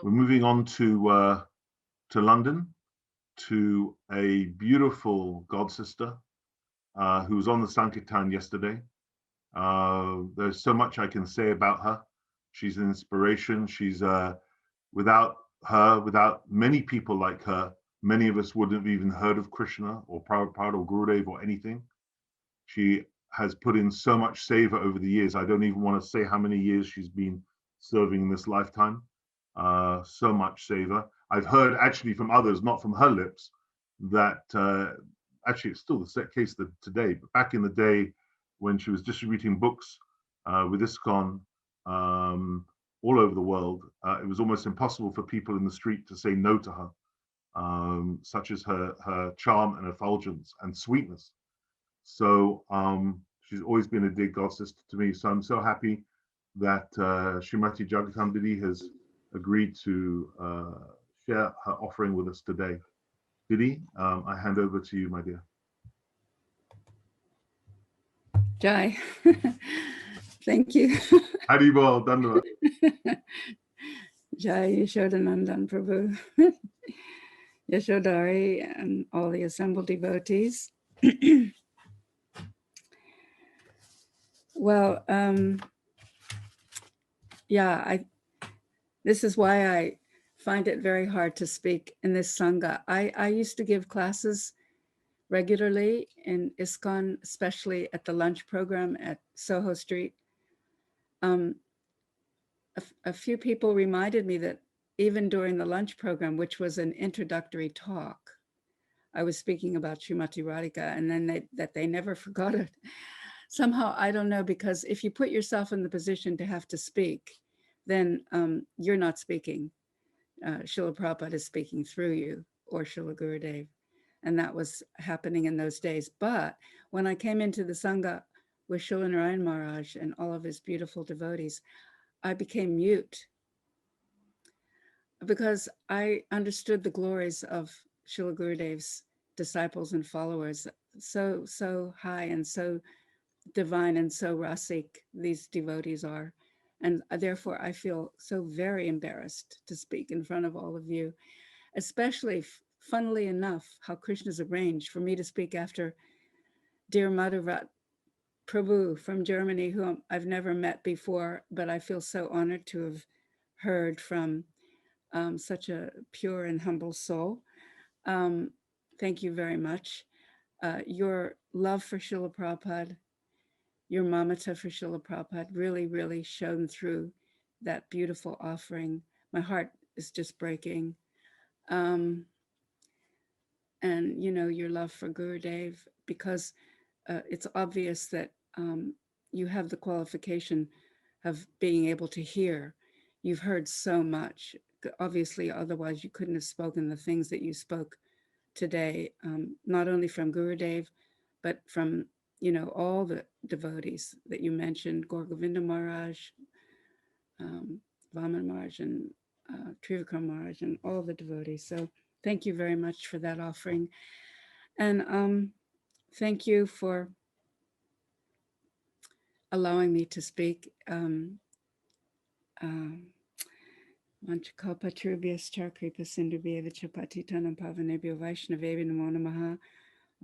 We're moving on to London, to a beautiful god sister who was on the Sankirtan yesterday. There's so much I can say about her. She's an inspiration. She's without her, without many people like her, many of us wouldn't have even heard of Krishna or Prabhupada or Gurudeva or anything. She has put in so much seva over the years. I don't even want to say how many years she's been serving in this lifetime. So much seva. I've heard actually from others, not from her lips, that actually it's still the case today, but back in the day when she was distributing books with ISKCON all over the world, it was almost impossible for people in the street to say no to her, such as her charm and effulgence and sweetness. So she's always been a dear god sister to me. So I'm so happy that Srimati Jagatam Didi has agreed to share her offering with us today. Didi, I hand over to you, my dear. Jai. Thank you. Haribol, Dandava. Jai Yashodanandan Prabhu, Yashodari, and all the assembled devotees. Well, yeah, this is why I find it very hard to speak in this Sangha. I used to give classes regularly in ISKCON, especially at the lunch program at Soho Street. A few people reminded me that even during the lunch program, which was an introductory talk, I was speaking about Srimati Radhika, and then they never forgot it. Somehow, I don't know, because if you put yourself in the position to have to speak, then you're not speaking. Srila Prabhupada is speaking through you, or Srila Gurudev. And that was happening in those days. But when I came into the Sangha with Srila Narayana Maharaj and all of his beautiful devotees, I became mute because I understood the glories of Srila Gurudev's disciples and followers, so high and so divine and so rasic these devotees are. And therefore, I feel so very embarrassed to speak in front of all of you, especially, funnily enough, how Krishna's arranged for me to speak after dear Madhurat Prabhu from Germany, whom I've never met before, but I feel so honored to have heard from such a pure and humble soul. Thank you very much. Your love for Srila Prabhupada, your mamata for Srila Prabhupada really, really shone through that beautiful offering. My heart is just breaking. And, you know, your love for Gurudev, because it's obvious that you have the qualification of being able to hear. You've heard so much. Obviously, otherwise you couldn't have spoken the things that you spoke today, not only from Gurudev, but from, you know, all the devotees that you mentioned, Gaur Govinda Maharaj, Vaman Maharaj, and Trivikram Maharaj, and all the devotees. So thank you very much for that offering. And thank you for allowing me to speak. Manchakalpa Trubhyas Charkripa Sindhubhya Chapatitanam Pavanebhyo Vaishnavebhyo Namo Namaha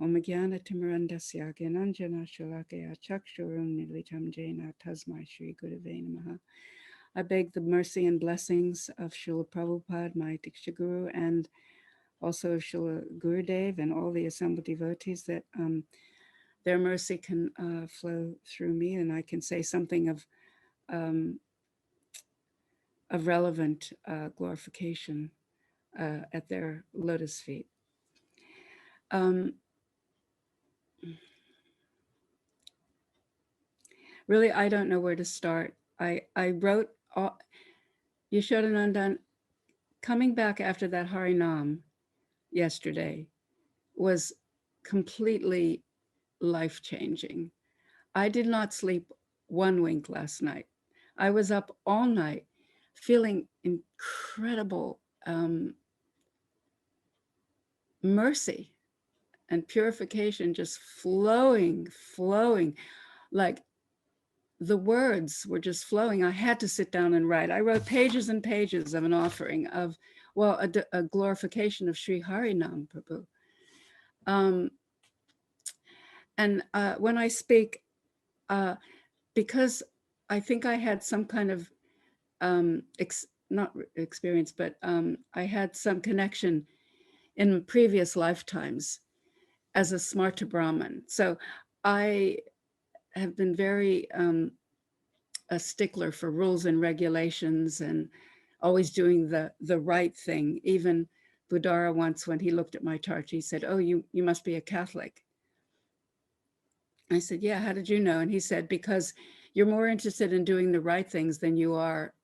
Om Jnana Timirandasya Gyananjana Shalakaya Chakshurum Militam Jena Tasmai Shri Gurave Namaha. I beg the mercy and blessings of Srila Prabhupada, my Diksha Guru, and also of Srila Gurudev and all the assembled devotees, that their mercy can flow through me, and I can say something of relevant glorification at their lotus feet. Really, I don't know where to start. I wrote Yashodanandan, coming back after that Harinam yesterday was completely life-changing. I did not sleep one wink last night. I was up all night feeling incredible mercy and purification just flowing, like the words were just flowing. I had to sit down and write. I wrote pages and pages of an offering of, well, a glorification of Sri Harinam Prabhu. And when I speak, because I think I had some kind of, not experience, but I had some connection in previous lifetimes as a Smarta Brahman. So I have been very a stickler for rules and regulations and always doing the right thing. Even Budara once, when he looked at my chart, he said, "Oh, you must be a Catholic." I said, "Yeah, how did you know?" And he said, "Because you're more interested in doing the right things than you are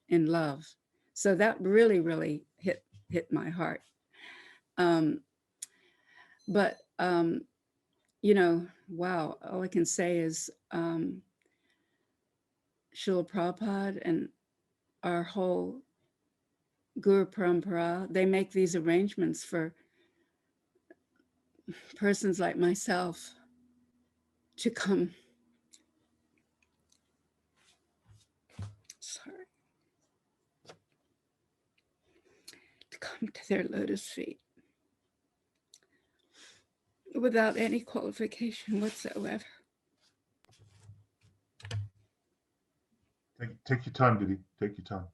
in love." So that really, really hit my heart. But you know, wow, all I can say is Srila Prabhupada and our whole Guru Parampara, they make these arrangements for persons like myself to come, to come to their lotus feet without any qualification whatsoever. Take your time, Didi. Take your time.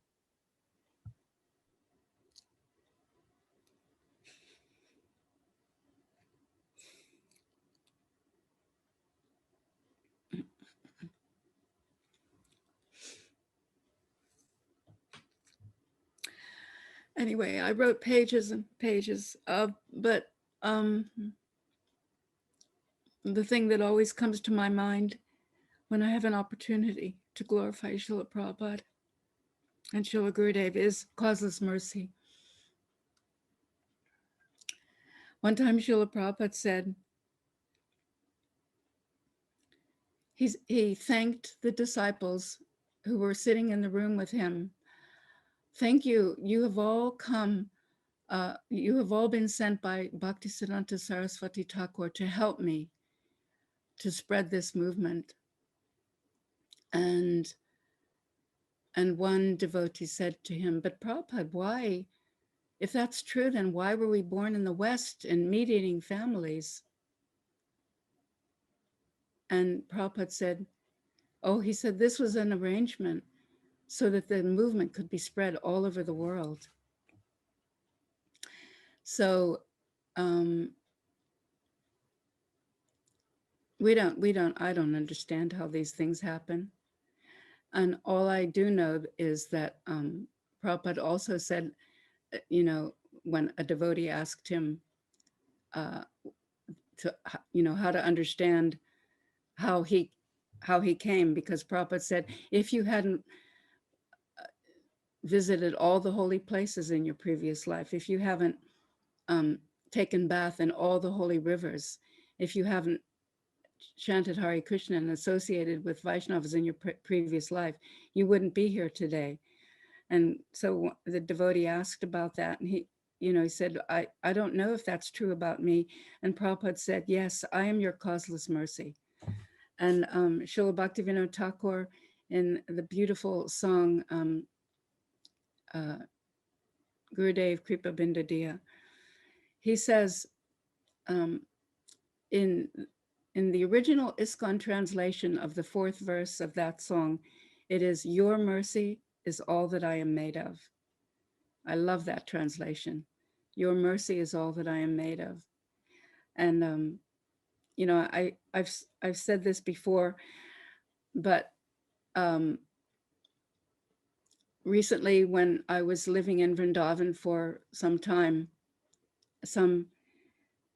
Anyway, I wrote pages and pages of, but the thing that always comes to my mind when I have an opportunity to glorify Srila Prabhupada and Srila Gurudeva is causeless mercy. One time Srila Prabhupada said, he thanked the disciples who were sitting in the room with him. "Thank you, you have all come, you have all been sent by Bhaktisiddhanta Saraswati Thakur to help me to spread this movement." And one devotee said to him, "But Prabhupada, why, if that's true, then why were we born in the West in meat-eating families?" And Prabhupada said, "Oh," he said, "this was an arrangement so that the movement could be spread all over the world." So I don't understand how these things happen. And all I do know is that Prabhupada also said, you know, when a devotee asked him to, you know, how to understand how he came, because Prabhupada said, if you hadn't visited all the holy places in your previous life, if you haven't taken bath in all the holy rivers, if you haven't chanted Hare Krishna and associated with Vaishnavas in your previous life, you wouldn't be here today. And so the devotee asked about that, and he said, I don't know if that's true about me. And Prabhupada said, "Yes, I am your causeless mercy." And Srila Bhaktivinoda Thakur, in the beautiful song, Gurudev Kripa Bindadiya, he says, in the original ISKCON translation of the fourth verse of that song, it is, "Your mercy is all that I am made of." I love that translation. Your mercy is all that I am made of. And I've said this before, but recently, when I was living in Vrindavan for some time, some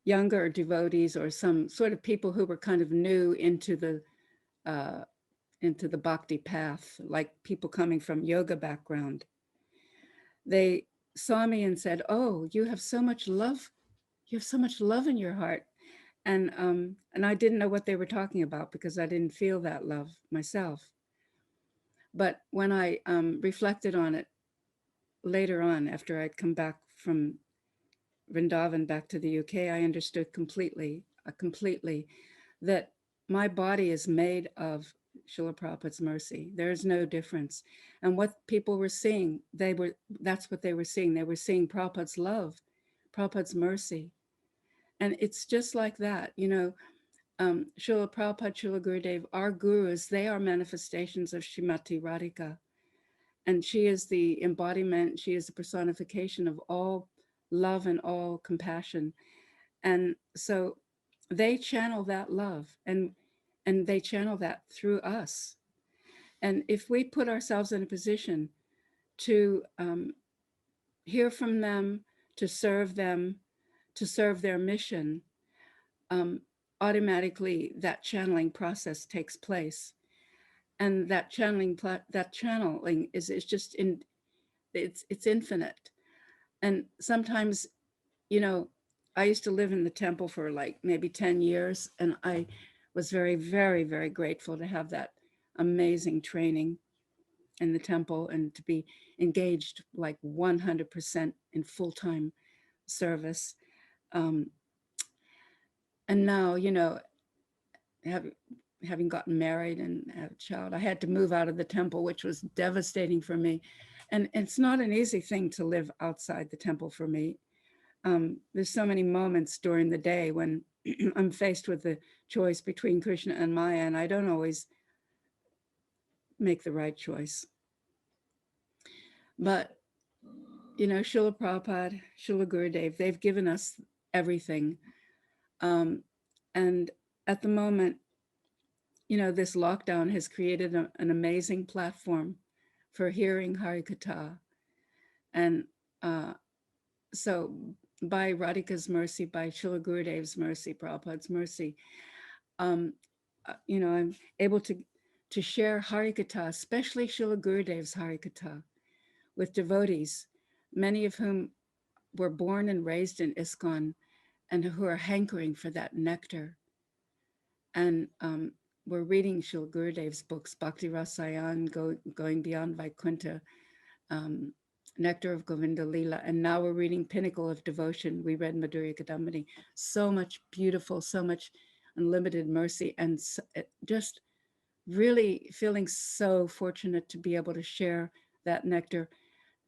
younger devotees or some sort of people who were kind of new into the bhakti path, like people coming from yoga background, they saw me and said, "Oh, you have so much love. You have so much love in your heart." And I didn't know what they were talking about because I didn't feel that love myself. But when I reflected on it later on, after I'd come back from Vrindavan back to the UK, I understood completely that my body is made of Srila Prabhupada's mercy. There is no difference. And what people were seeing, that's what they were seeing. They were seeing Prabhupada's love, Prabhupada's mercy. And it's just like that, Srila Prabhupada, Srila Gurudev, our gurus, they are manifestations of Srimati Radhika. And she is the embodiment, she is the personification of all love and all compassion. And so they channel that love, and they channel that through us. And if we put ourselves in a position to hear from them, to serve their mission, automatically that channeling process takes place. And that channeling is just it's infinite. And sometimes, I used to live in the temple for like maybe 10 years, and I was very, very, very grateful to have that amazing training in the temple and to be engaged like 100% in full-time service. And now, having gotten married and have a child, I had to move out of the temple, which was devastating for me. And it's not an easy thing to live outside the temple for me. There's so many moments during the day when I'm faced with the choice between Krishna and Maya, and I don't always make the right choice. But, Srila Prabhupada, Srila Gurudev, they've given us everything. And at the moment, this lockdown has created an amazing platform for hearing Harikatha. And so by Radhika's mercy, by Srila Gurudev's mercy, Prabhupada's mercy, I'm able to share Harikatha, especially Srila Gurudev's Harikatha, with devotees, many of whom were born and raised in ISKCON and who are hankering for that nectar. And we're reading Srila Gurudev's books, Bhakti Rasayan, Going Beyond Vaikuntha, Nectar of Govinda Leela, and now we're reading Pinnacle of Devotion. We read Madhurya Kadambini. So much beautiful, so much unlimited mercy, and just really feeling so fortunate to be able to share that nectar.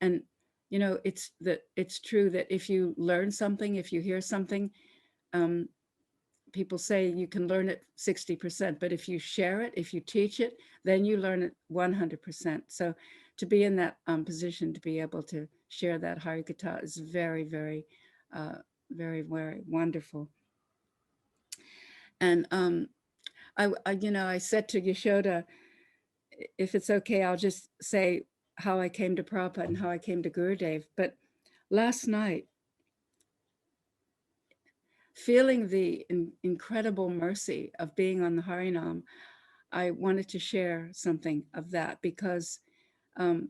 And it's true that if you learn something, if you hear something, people say you can learn it 60%, but if you share it, if you teach it, then you learn it 100%. So to be in that position, to be able to share that Harikatha is very, very, very, very wonderful. And I said to Yashoda, if it's okay, I'll just say how I came to Prabhupada and how I came to Gurudev. But last night, feeling the incredible mercy of being on the Harinam, I wanted to share something of that, because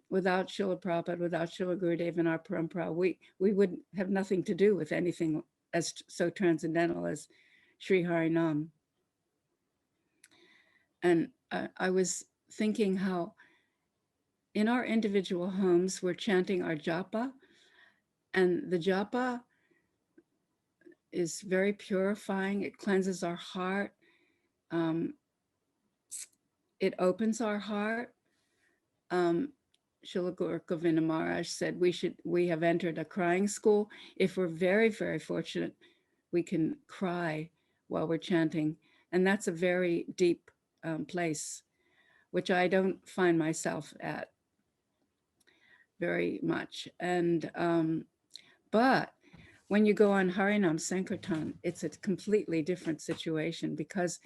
without Srila Prabhupada, without Srila Gurudev and our parampara, we would have nothing to do with anything as so transcendental as Sri Harinam. And I was thinking how in our individual homes, we're chanting our japa, and the japa is very purifying. It cleanses our heart. It opens our heart. Srila Govinda Maharaj said we have entered a crying school. If we're very, very fortunate, we can cry while we're chanting. And that's a very deep place, which I don't find myself at very much. And but when you go on Harinam Sankirtan, it's a completely different situation, because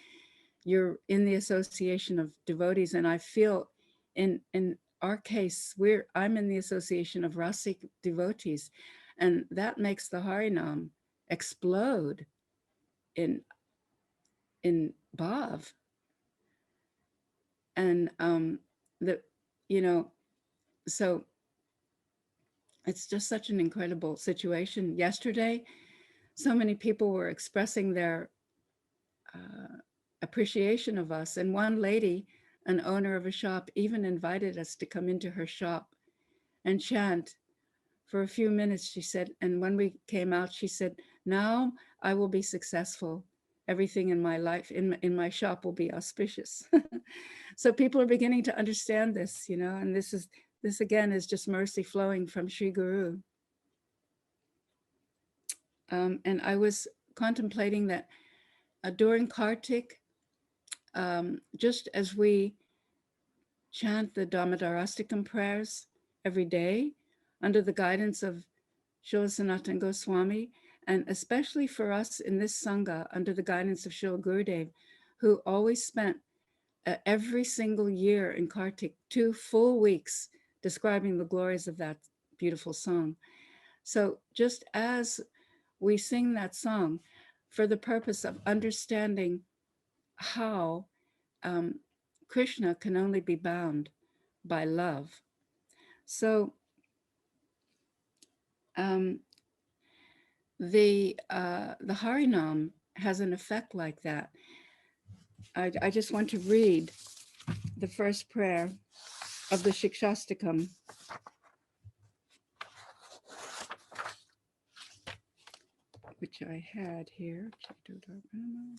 you're in the association of devotees. And I feel in our case, I'm in the association of Rasic devotees, and that makes the Harinam explode in bhav. And so it's just such an incredible situation. Yesterday, so many people were expressing their appreciation of us. And one lady, an owner of a shop, even invited us to come into her shop and chant for a few minutes, she said. And when we came out, she said, now I will be successful everything in my life, in my shop will be auspicious. So people are beginning to understand this, and this again is just mercy flowing from Sri Guru. And I was contemplating that during Kartik, just as we chant the Damodarastikam prayers every day under the guidance of Srila Sanatana Goswami, and especially for us in this Sangha under the guidance of Srila Gurudev, who always spent every single year in Kartik 2 full weeks describing the glories of that beautiful song. So just as we sing that song for the purpose of understanding how Krishna can only be bound by love. So the Harinam has an effect like that. I just want to read the first prayer of the Shikshastakam. Which I had here. 31.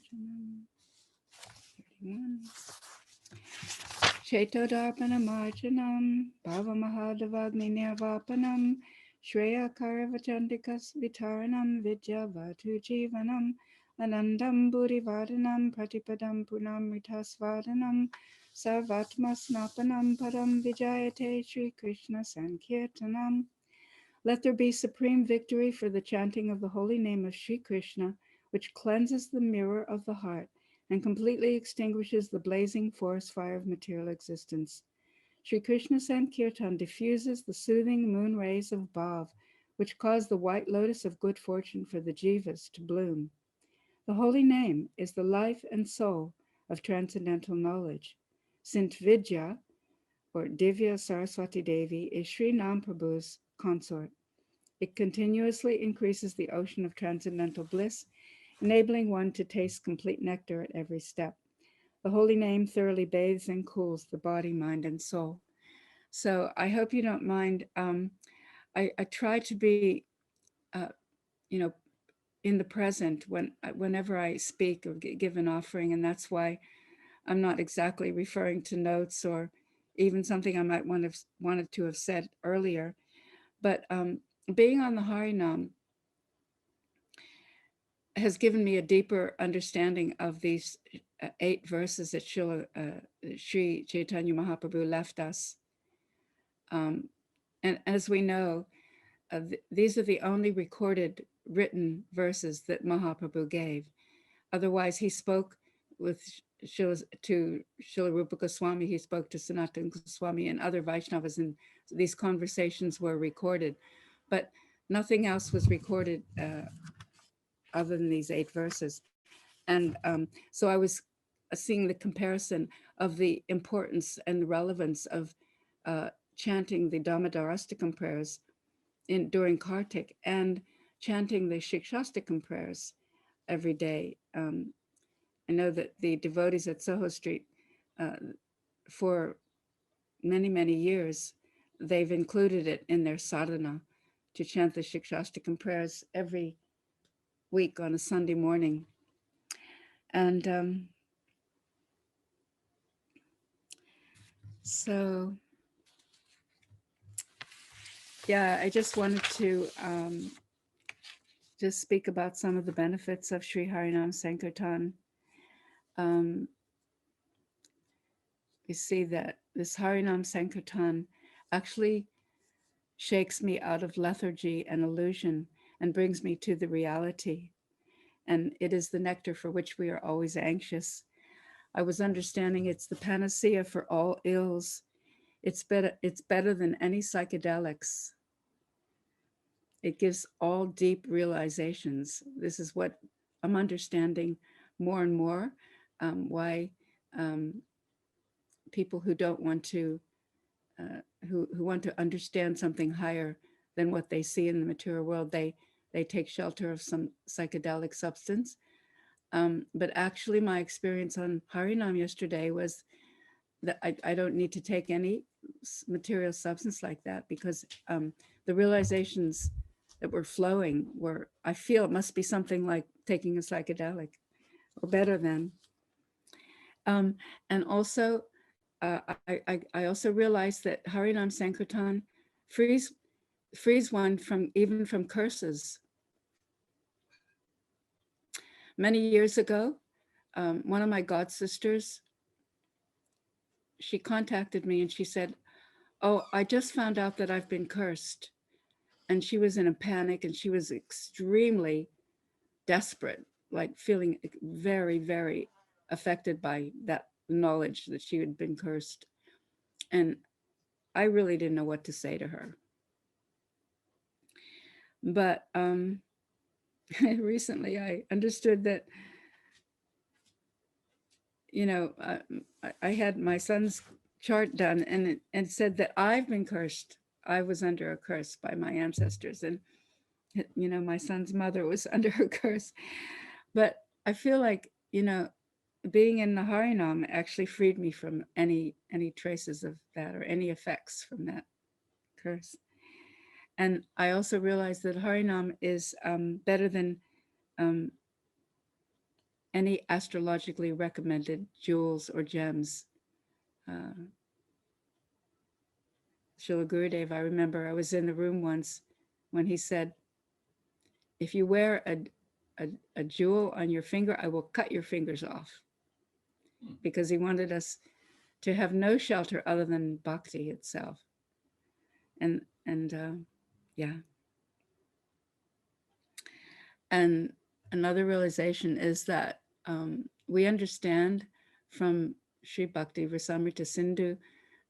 Chaitodarpana marjanam, bhava mahadavagni nirvapanam, shreya karavachandikas vitaranam, vidya vatu jivanam, anandam buddhivardhanam, pratipadam punamritasvardhanam, sarvatma snapanam padam vijayate Shri Krishna Sankirtanam. Let there be supreme victory for the chanting of the holy name of Sri Krishna, which cleanses the mirror of the heart and completely extinguishes the blazing forest fire of material existence. Sri Krishna Sankirtan diffuses the soothing moon rays of Bhav, which cause the white lotus of good fortune for the jivas to bloom. The holy name is the life and soul of transcendental knowledge. Since Vidya, or Divya Saraswati Devi, is Sri Nam Prabhu's consort, it continuously increases the ocean of transcendental bliss, enabling one to taste complete nectar at every step. The holy name thoroughly bathes and cools the body, mind, and soul. So I hope you don't mind. I try to be, you know, in the present whenever I speak or give an offering, and that's why I'm not exactly referring to notes or even something I might wanted to have said earlier. But being on the Harinam has given me a deeper understanding of these 8 verses that Sri Chaitanya Mahaprabhu left us. And as we know, these are the only recorded written verses that Mahaprabhu gave. Otherwise, he spoke to Srila Rupa Goswami, he spoke to Sanatana Goswami and other Vaishnavas, and these conversations were recorded. But nothing else was recorded other than these 8 verses. And so I was seeing the comparison of the importance and relevance of chanting the Damodarastikam prayers during Kartik and chanting the Shikshastakam prayers every day. I know that the devotees at Soho Street, for many, many years, they've included it in their sadhana to chant the Shikshastakam prayers every week on a Sunday morning. And so, yeah, I just wanted to just speak about some of the benefits of Sri Harinam Sankirtan. You see that this Harinam Sankirtan actually shakes me out of lethargy and illusion and brings me to the reality. And it is the nectar for which we are always anxious. I was understanding it's the panacea for all ills. It's better than any psychedelics. It gives all deep realizations. This is what I'm understanding more and more, why people who don't want to, who want to understand something higher than what they see in the material world, they take shelter of some psychedelic substance. But actually my experience on Harinam yesterday was that I don't need to take any material substance like that, because the realizations that were flowing I feel it must be something like taking a psychedelic. or better than. And also, I also realized that Harinam Sankirtan frees one from even from curses. Many years ago, one of my god sisters, she contacted me and she said, "Oh, I just found out that I've been cursed." And she was in a panic and she was extremely desperate, like feeling very, very affected by that knowledge that she had been cursed. And I really didn't know what to say to her. But recently I understood that, you know, I had my son's chart done, and it said that I've been cursed. I was under a curse by my ancestors, and you know, my son's mother was under a curse. But I feel like, you know, being in the Harinam actually freed me from any traces of that or any effects from that curse. And I also realized that Harinam is better than um, any astrologically recommended jewels or gems. Uh, Srila Gurudeva, I remember I was in the room once when he said, if you wear a jewel on your finger, I will cut your fingers off. Because he wanted us to have no shelter other than bhakti itself. And yeah. And another realization is that we understand from Sri Bhakti Rasamrita Sindhu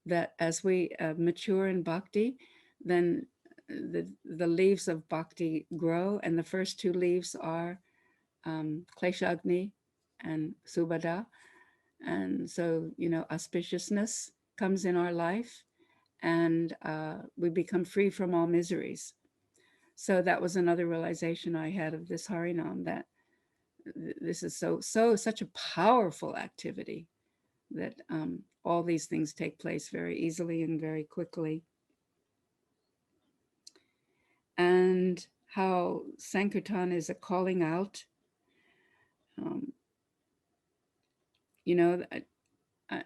that as we mature in bhakti, then the leaves of bhakti grow, and the first two leaves are Kleshagni and Subhada. And so, you know, auspiciousness comes in our life, and we become free from all miseries. So that was another realization I had of this Harinam, that this is such a powerful activity, that all these things take place very easily and very quickly. And how Sankirtan is a calling out. You know,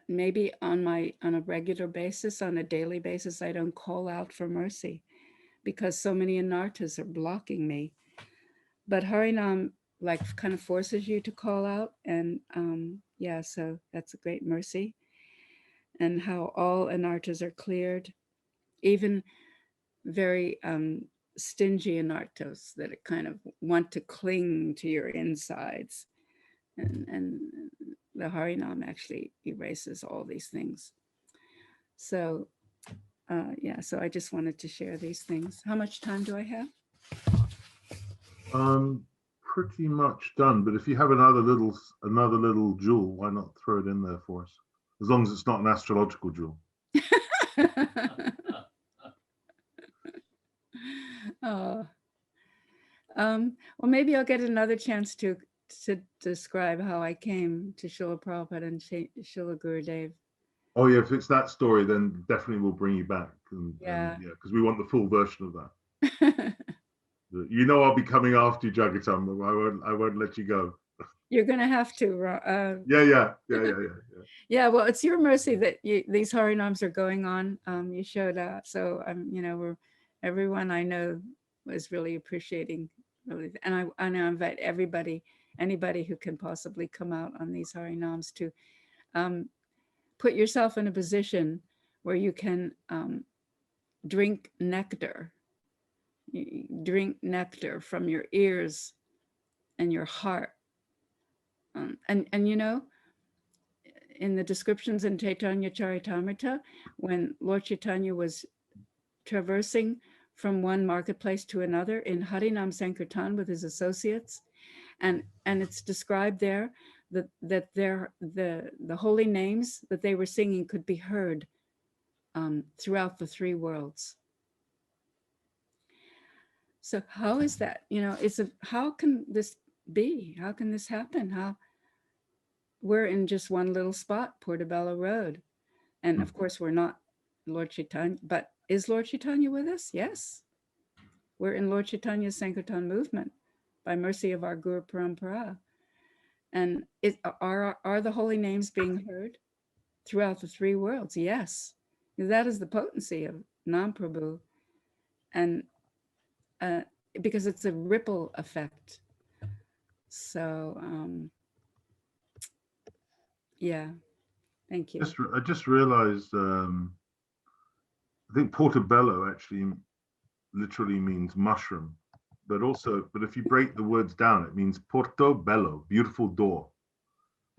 maybe on a regular basis, on a daily basis, I don't call out for mercy because so many anarthas are blocking me. But Harinam like kind of forces you to call out, and yeah, so that's a great mercy. And how all anarthas are cleared, even very stingy anarthas that kind of want to cling to your insides, and the Harinam actually erases all these things. So yeah, so I just wanted to share these things. How much time do I have? Pretty much done. But if you have another little jewel, why not throw it in there for us? As long as it's not an astrological jewel. Oh, well, maybe I'll get another chance to describe how I came to Srila Prabhupada and Srila Gurudev. Oh yeah, if it's that story, then definitely we'll bring you back. And Yeah, because we want the full version of that. You know, I'll be coming after you, Jagatam. I won't let you go. You're gonna have to. Yeah. Yeah, well, it's your mercy that these Harinams are going on. You showed up, so you know, everyone I know was really appreciating, really, and I invite anybody who can possibly come out on these Harinams to put yourself in a position where you can drink nectar. Drink nectar from your ears and your heart, and you know, in the descriptions in Chaitanya Charitamrita, when Lord Chaitanya was traversing from one marketplace to another in Harinam Sankirtan with his associates, and it's described there that the holy names that they were singing could be heard throughout the three worlds. So how is that? You know, how can this be? How can this happen? How we're in just one little spot, Portobello Road. And of course, we're not Lord Chaitanya, but is Lord Chaitanya with us? Yes. We're in Lord Chaitanya's Sankirtan movement by mercy of our Guru Parampara. And are the holy names being heard throughout the three worlds? Yes. That is the potency of Nam Prabhu. And because it's a ripple effect. So, yeah, thank you. I just realized, I think portobello actually literally means mushroom, but if you break the words down, it means portobello, beautiful door.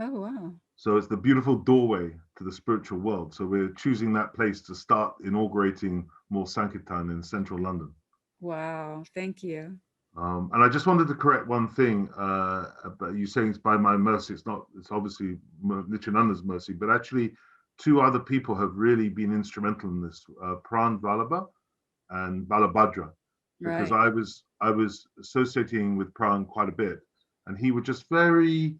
Oh, wow. So it's the beautiful doorway to the spiritual world. So we're choosing that place to start inaugurating more Sankirtan in central London. Wow, thank you. And I just wanted to correct one thing about you saying it's by my mercy. It's not, it's obviously Nityananda's mercy, but actually two other people have really been instrumental in this, Pran Vallabha and Balabhadra, because Right. I was associating with Pran quite a bit, and he would just very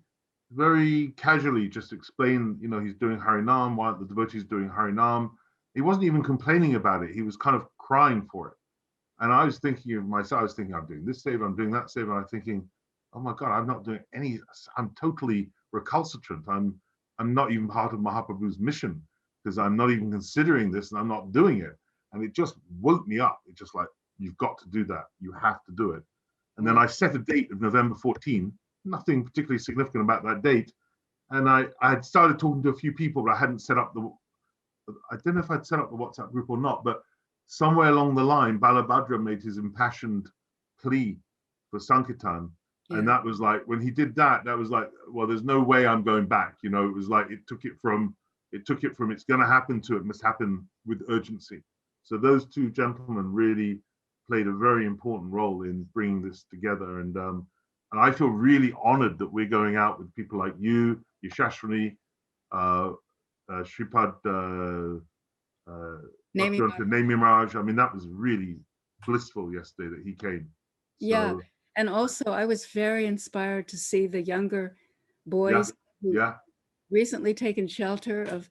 casually just explain, you know, he's doing Harinam, while the devotees doing Harinam. He wasn't even complaining about it. He was kind of crying for it. And I was thinking of myself, I was thinking, I'm doing this seva, I'm doing that seva, and I'm thinking, oh my God, I'm not doing any, I'm totally recalcitrant. I'm not even part of Mahaprabhu's mission, because I'm not even considering this and I'm not doing it. And it just woke me up. It's just like, you've got to do that. You have to do it. And then I set a date of November 14, nothing particularly significant about that date. And I had started talking to a few people, but I hadn't set up I don't know if I'd set up the WhatsApp group or not, but somewhere along the line, Balabhadra made his impassioned plea for Sankirtan. Yeah. And that was like, when he did that, that was like, well, there's no way I'm going back. You know, it was like, it took it from it's going to happen to it must happen with urgency. So those two gentlemen really played a very important role in bringing this together. And I feel really honored that we're going out with people like you, Yashashwini, Shripad, Name Mirage. I mean, that was really blissful yesterday that he came. So, yeah. And also, I was very inspired to see the younger boys who recently taken shelter of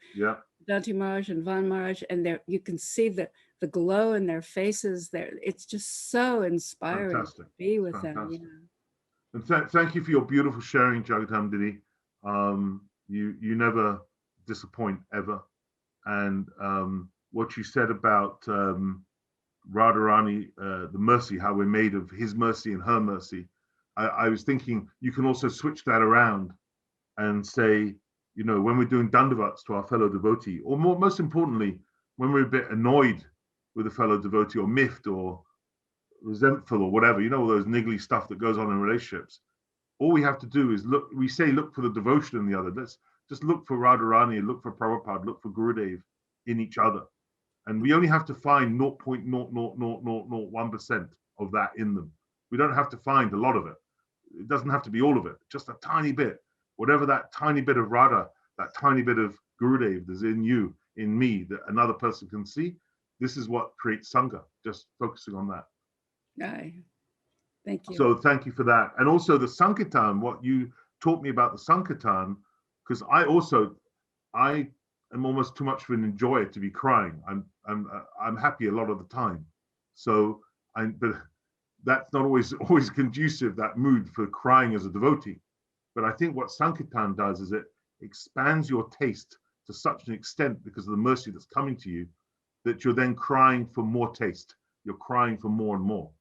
Dante Maharaj and Van Maharaj, and you can see the glow in their faces. There, it's just so inspiring to be with them. Yeah. And thank you for your beautiful sharing, Jagatam Didi. You never disappoint ever, and what you said about Radharani, the mercy, how we're made of his mercy and her mercy. I was thinking you can also switch that around and say, you know, when we're doing dandavats to our fellow devotee, or most importantly, when we're a bit annoyed with a fellow devotee or miffed or resentful or whatever, you know, all those niggly stuff that goes on in relationships. All we have to do is look for the devotion in the other. Let's just look for Radharani, look for Prabhupada, look for Gurudev in each other. And we only have to find 0.00001% of that in them. We don't have to find a lot of it. It doesn't have to be all of it, just a tiny bit. Whatever that tiny bit of Radha, that tiny bit of Gurudev that's in you, in me, that another person can see, this is what creates Sangha, just focusing on that. Aye. Thank you. So thank you for that. And also the Sankirtan, what you taught me about the Sankirtan, because I am almost too much of an enjoyer to be crying. I'm happy a lot of the time. So but that's not always conducive, that mood for crying as a devotee. But I think what Sankirtan does is it expands your taste to such an extent because of the mercy that's coming to you, that you're then crying for more taste. You're crying for more and more.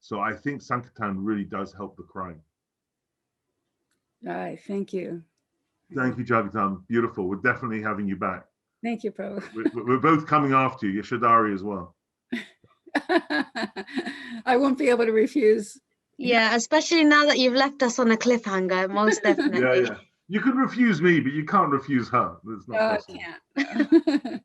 So I think Sankirtan really does help the crying. All right, thank you. Thank you, Jagatam. Beautiful. We're definitely having you back. Thank you, Prabhu. We're both coming after you, Yashadari as well. I won't be able to refuse. Yeah, especially now that you've left us on a cliffhanger, most definitely. Yeah. You can refuse me, but you can't refuse her. It's not possible. I can't.